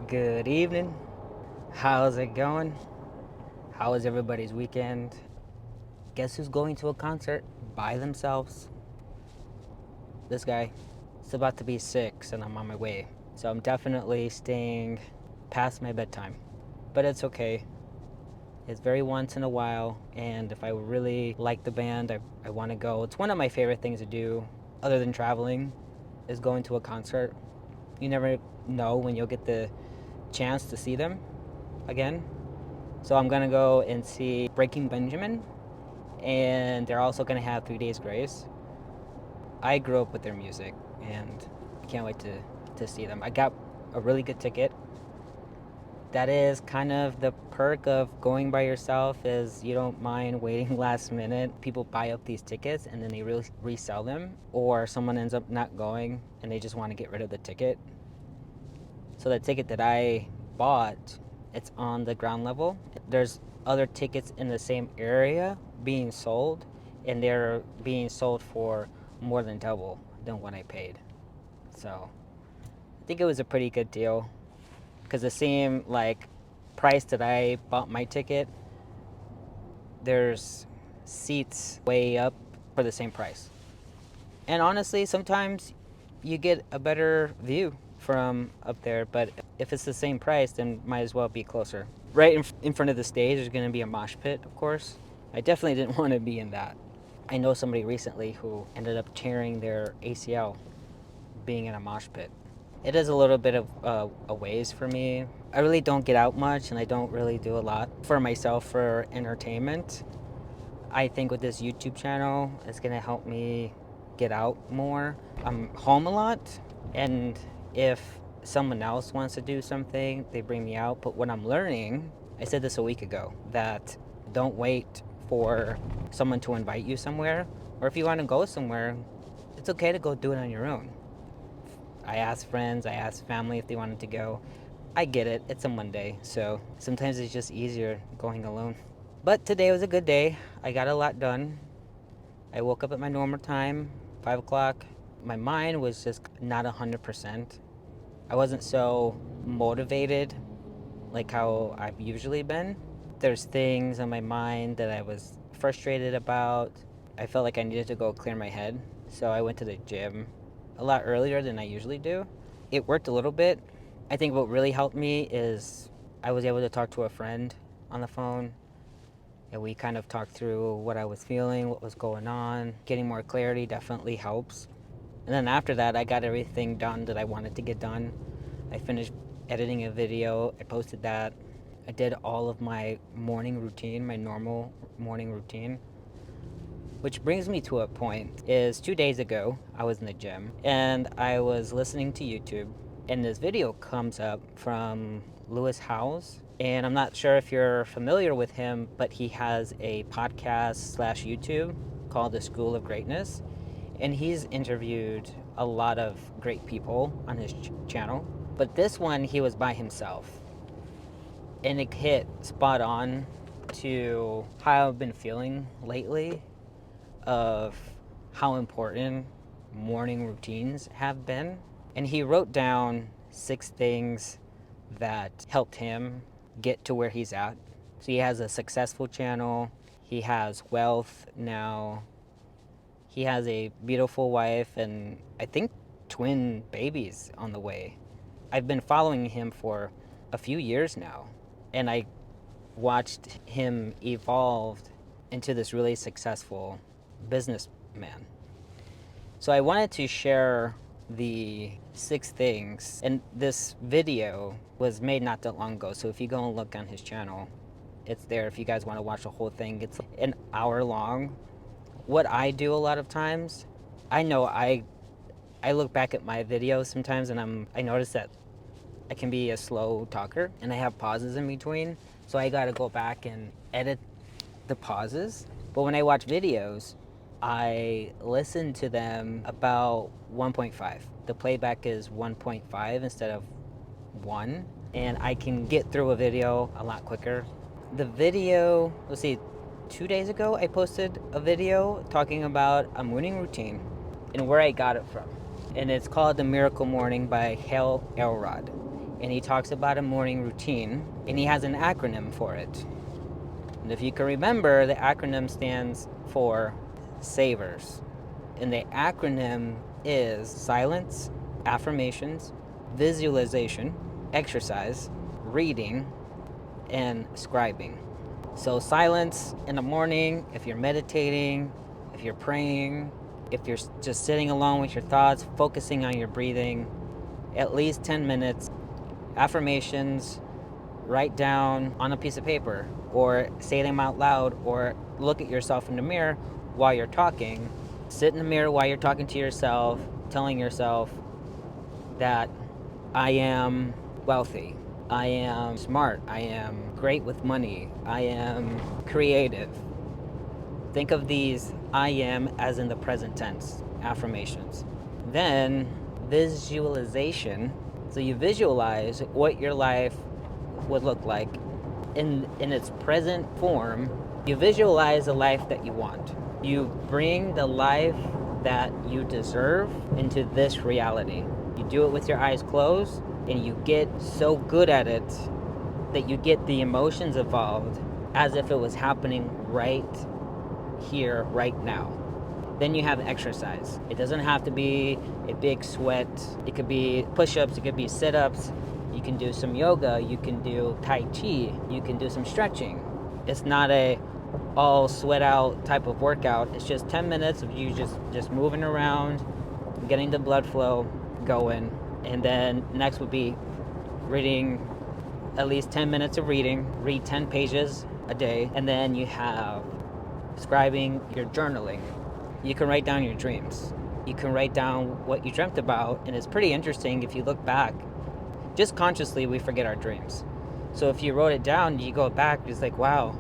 Good evening. How's it going? How was everybody's weekend? Guess who's going to a concert by themselves? This guy. It's about to be 6 and I'm on my way. So I'm definitely staying past my bedtime. But it's okay. It's very once in a while, and if I really like the band, I want to go. It's one of my favorite things to do, other than traveling, is going to a concert. You never know when you'll get the chance to see them again. So I'm gonna go and see Breaking Benjamin, and they're also gonna have 3 Days Grace. I grew up with their music, and I can't wait to see them. I got a really good ticket. That is kind of the perk of going by yourself, is you don't mind waiting last minute. People buy up these tickets and then they resell them, or someone ends up not going and they just want to get rid of the ticket. So the ticket that I bought, it's on the ground level. There's other tickets in the same area being sold, and they're being sold for more than double than what I paid. So I think it was a pretty good deal, because the same price that I bought my ticket, there's seats way up for the same price. And honestly, sometimes you get a better view from up there, but if it's the same price, then might as well be closer. Right in front of the stage, there's going to be a mosh pit, of course. I definitely didn't want to be in that. I know somebody recently who ended up tearing their ACL being in a mosh pit. It is a little bit of a ways for me. I really don't get out much, and I don't really do a lot for myself for entertainment. I think with this YouTube channel, it's gonna help me get out more. I'm home a lot, and if someone else wants to do something, they bring me out. But what I'm learning, I said this a week ago, that don't wait for someone to invite you somewhere, or if you want to go somewhere, it's okay to go do it on your own. I asked friends, I asked family if they wanted to go. I get it, it's a Monday, so sometimes it's just easier going alone. But today was a good day. I got a lot done. I woke up at my normal time, 5 o'clock. My mind was just not 100%. I wasn't so motivated like how I've usually been. There's things on my mind that I was frustrated about. I felt like I needed to go clear my head, so I went to the gym a lot earlier than I usually do. It worked a little bit. I think what really helped me is I was able to talk to a friend on the phone, and we kind of talked through what I was feeling, what was going on. Getting more clarity definitely helps. And then after that, I got everything done that I wanted to get done. I finished editing a video, I posted that. I did all of my morning routine, my normal morning routine. Which brings me to a point, is 2 days ago, I was in the gym and I was listening to YouTube, and this video comes up from Lewis Howes. And I'm not sure if you're familiar with him, but he has a podcast slash YouTube called The School of Greatness. And he's interviewed a lot of great people on his channel. But this one, he was by himself. And it hit spot on to how I've been feeling lately, of how important morning routines have been. And he wrote down 6 things that helped him get to where he's at. So he has a successful channel, he has wealth now, he has a beautiful wife, and I think twin babies on the way. I've been following him for a few years now, and I watched him evolve into this really successful businessman. So I wanted to share the 6 things, and this video was made not that long ago, so if you go and look on his channel, it's there if you guys want to watch the whole thing. It's an hour long. What I do a lot of times, I know I look back at my videos sometimes, and I notice that I can be a slow talker and I have pauses in between, so I gotta go back and edit the pauses. But when I watch videos, I listen to them about 1.5. The playback is 1.5 instead of 1, and I can get through a video a lot quicker. The video, let's see, 2 days ago I posted a video talking about a morning routine and where I got it from. And it's called The Miracle Morning by Hal Elrod. and he talks about a morning routine, and he has an acronym for it. And if you can remember, the acronym stands for S.A.V.E.R.S. And the acronym is silence, affirmations, visualization, exercise, reading, and scribing. So silence in the morning, if you're meditating, if you're praying, if you're just sitting alone with your thoughts, focusing on your breathing, at least 10 minutes. Affirmations, write down on a piece of paper or say them out loud, or look at yourself in the mirror while you're talking. Sit in the mirror while you're talking to yourself, telling yourself that I am wealthy, I am smart, I am great with money, I am creative. Think of these I am as in the present tense affirmations. Then visualization. So you visualize what your life would look like in its present form. You visualize the life that you want. You bring the life that you deserve into this reality. You do it with your eyes closed, and you get so good at it that you get the emotions involved as if it was happening right here, right now. Then you have exercise. It doesn't have to be a big sweat. It could be push-ups, it could be sit-ups. You can do some yoga, you can do Tai Chi, you can do some stretching. It's not a all sweat out type of workout. It's just 10 minutes of you just moving around, getting the blood flow going. And then next would be reading, at least 10 minutes of reading. Read 10 pages a day. And then you have scribing, your journaling. You can write down your dreams. You can write down what you dreamt about, and it's pretty interesting if you look back. Just consciously, we forget our dreams. So if you wrote it down, you go back, it's like, wow,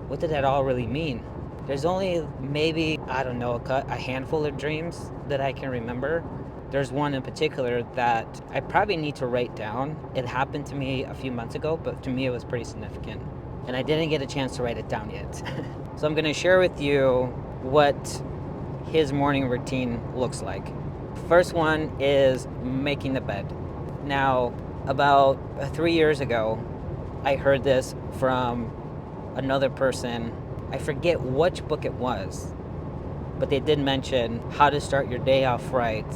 what did that all really mean? There's only maybe, I don't know, a handful of dreams that I can remember. There's one in particular that I probably need to write down. It happened to me a few months ago, but to me it was pretty significant. And I didn't get a chance to write it down yet. So I'm gonna share with you what his morning routine looks like. First one is making the bed. Now, about 3 years ago, I heard this from another person. I forget which book it was, but they did mention how to start your day off right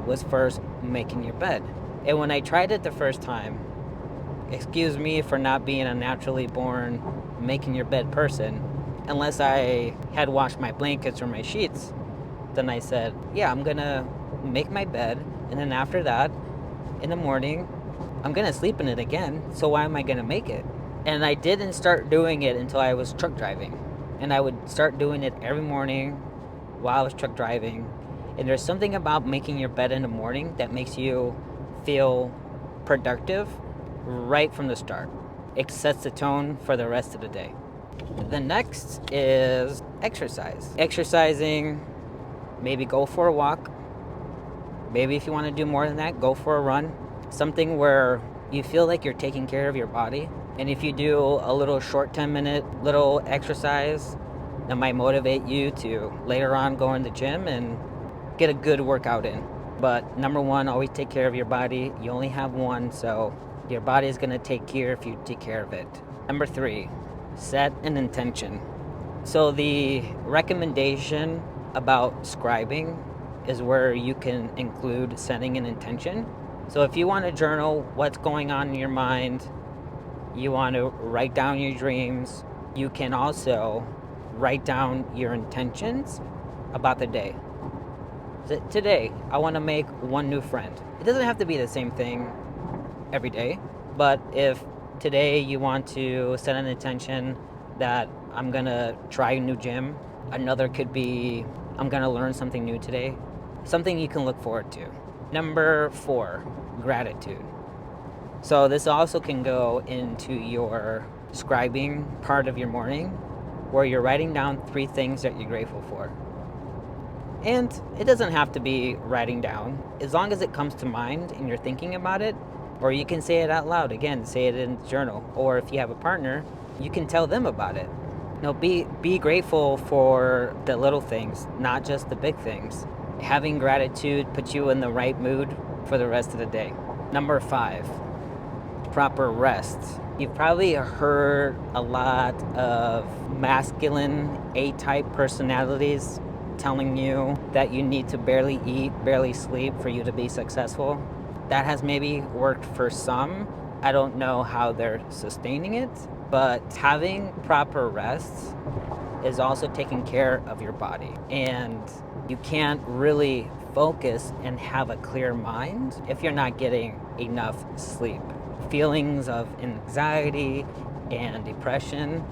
was first making your bed. And when I tried it the first time, excuse me for not being a naturally born making your bed person, unless I had washed my blankets or my sheets, then I said, yeah, I'm gonna make my bed, and then after that, in the morning, I'm gonna sleep in it again, so why am I gonna make it? And I didn't start doing it until I was truck driving. And I would start doing it every morning while I was truck driving. And there's something about making your bed in the morning that makes you feel productive right from the start. It sets the tone for the rest of the day. The next is exercise. Exercising, maybe go for a walk. Maybe if you want to do more than that, go for a run. Something where you feel like you're taking care of your body. And if you do a little short 10-minute little exercise, that might motivate you to later on go in the gym and get a good workout in. But number one, always take care of your body. You only have one, so your body is going to take care if you take care of it. Number 3, set an intention. So the recommendation about scribing is where you can include setting an intention. So if you want to journal what's going on in your mind, you want to write down your dreams, you can also write down your intentions about the day. So today, I want to make one new friend. It doesn't have to be the same thing every day, but if today you want to set an intention that I'm gonna try a new gym, another could be I'm gonna learn something new today, something you can look forward to. Number 4, gratitude. So this also can go into your scribing part of your morning, where you're writing down 3 things that you're grateful for. And it doesn't have to be writing down, as long as it comes to mind and you're thinking about it, or you can say it out loud. Again, say it in the journal, or if you have a partner, you can tell them about it. Be grateful for the little things, not just the big things. Having gratitude puts you in the right mood for the rest of the day. Number 5, proper rest. You've probably heard a lot of masculine A-type personalities telling you that you need to barely eat, barely sleep for you to be successful. That has maybe worked for some. I don't know how they're sustaining it, but having proper rest is also taking care of your body. And you can't really focus and have a clear mind if you're not getting enough sleep. Feelings of anxiety and depression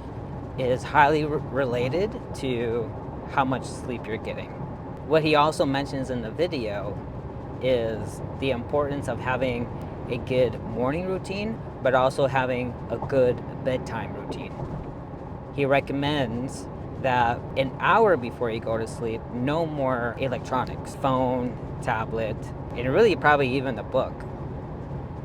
is highly related to how much sleep you're getting. What he also mentions in the video is the importance of having a good morning routine, but also having a good bedtime routine. He recommends that an hour before you go to sleep, no more electronics, phone, tablet, and really probably even a book.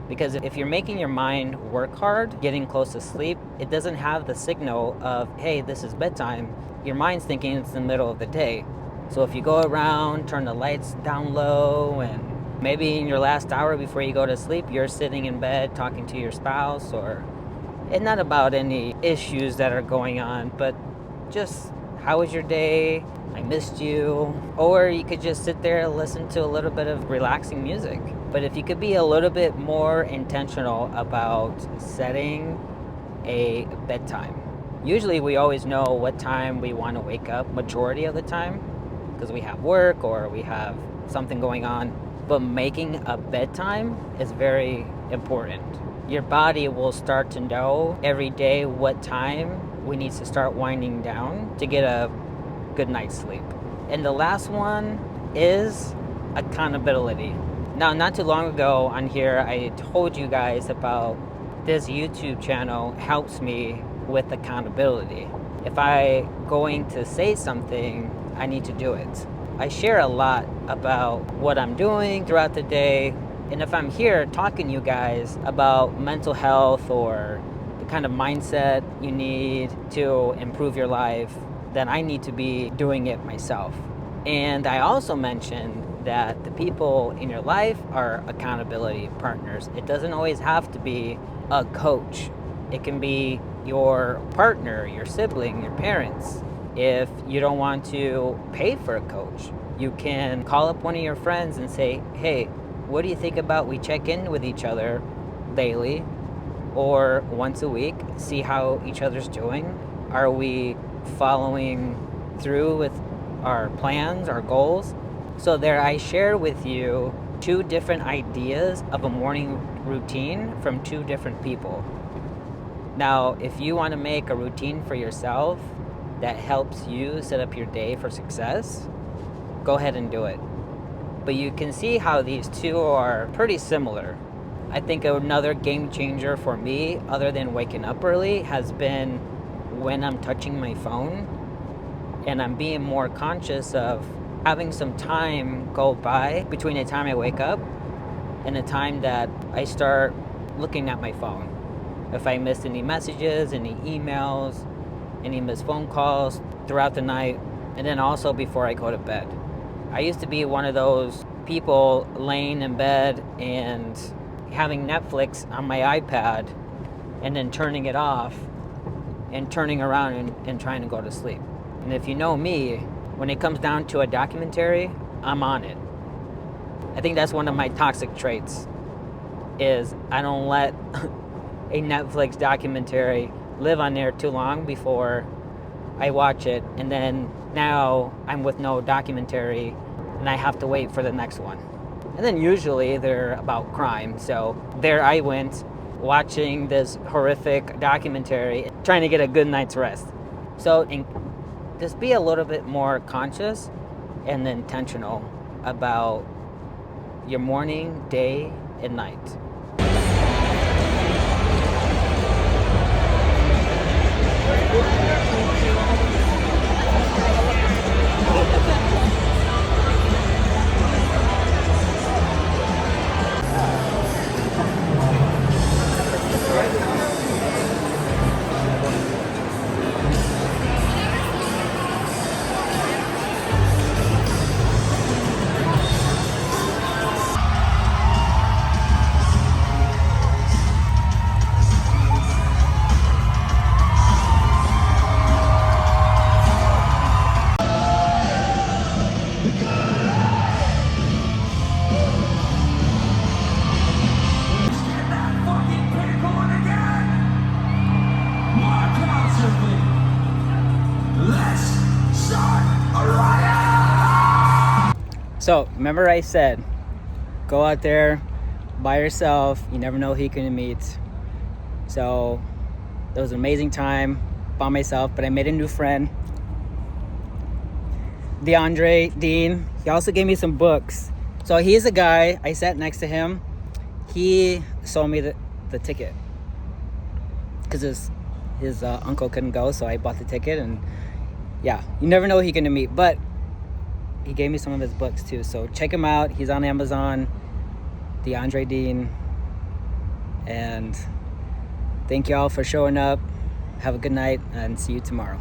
Because if you're making your mind work hard, getting close to sleep, it doesn't have the signal of, hey, this is bedtime. Your mind's thinking it's the middle of the day. So if you go around, turn the lights down low, and maybe in your last hour before you go to sleep, you're sitting in bed talking to your spouse, or it's not about any issues that are going on, but just how was your day? I missed you. Or you could just sit there and listen to a little bit of relaxing music. But if you could be a little bit more intentional about setting a bedtime. Usually we always know what time we want to wake up majority of the time because we have work or we have something going on. But making a bedtime is very important. Your body will start to know every day what time we need to start winding down to get a good night's sleep. And the last one is accountability. Now, not too long ago on here, I told you guys about this YouTube channel helps me with accountability. If I going to say something, I need to do it. I share a lot about what I'm doing throughout the day. And if I'm here talking to you guys about mental health or the kind of mindset you need to improve your life, then I need to be doing it myself. And I also mentioned that the people in your life are accountability partners. It doesn't always have to be a coach. It can be your partner, your sibling, your parents. If you don't want to pay for a coach, you can call up one of your friends and say, hey, what do you think about we check in with each other daily or once a week, see how each other's doing? Are we following through with our plans, our goals? So there I share with you 2 different ideas of a morning routine from 2 different people. Now, if you want to make a routine for yourself that helps you set up your day for success, go ahead and do it. But you can see how these 2 are pretty similar. I think another game changer for me, other than waking up early, has been when I'm touching my phone and I'm being more conscious of having some time go by between the time I wake up and the time that I start looking at my phone. If I missed any messages, any emails, any missed phone calls throughout the night, and then also before I go to bed. I used to be one of those people laying in bed and having Netflix on my iPad and then turning it off and turning around and trying to go to sleep. And if you know me, when it comes down to a documentary, I'm on it. I think that's one of my toxic traits, is I don't let a Netflix documentary live on there too long before I watch it, and then now I'm with no documentary and I have to wait for the next one. And then usually they're about crime, so there I went watching this horrific documentary trying to get a good night's rest. So just be a little bit more conscious and intentional about your morning, day, and night. So remember I said, go out there by yourself. You never know who you're gonna meet. So it was an amazing time by myself, but I made a new friend, DeAndre Dean. He also gave me some books. So he's a guy, I sat next to him. He sold me the ticket because his uncle couldn't go, so I bought the ticket. And yeah, you never know who you're gonna meet, but he gave me some of his books too. So check him out. He's on Amazon, DeAndre Dean. And thank you all for showing up. Have a good night and see you tomorrow.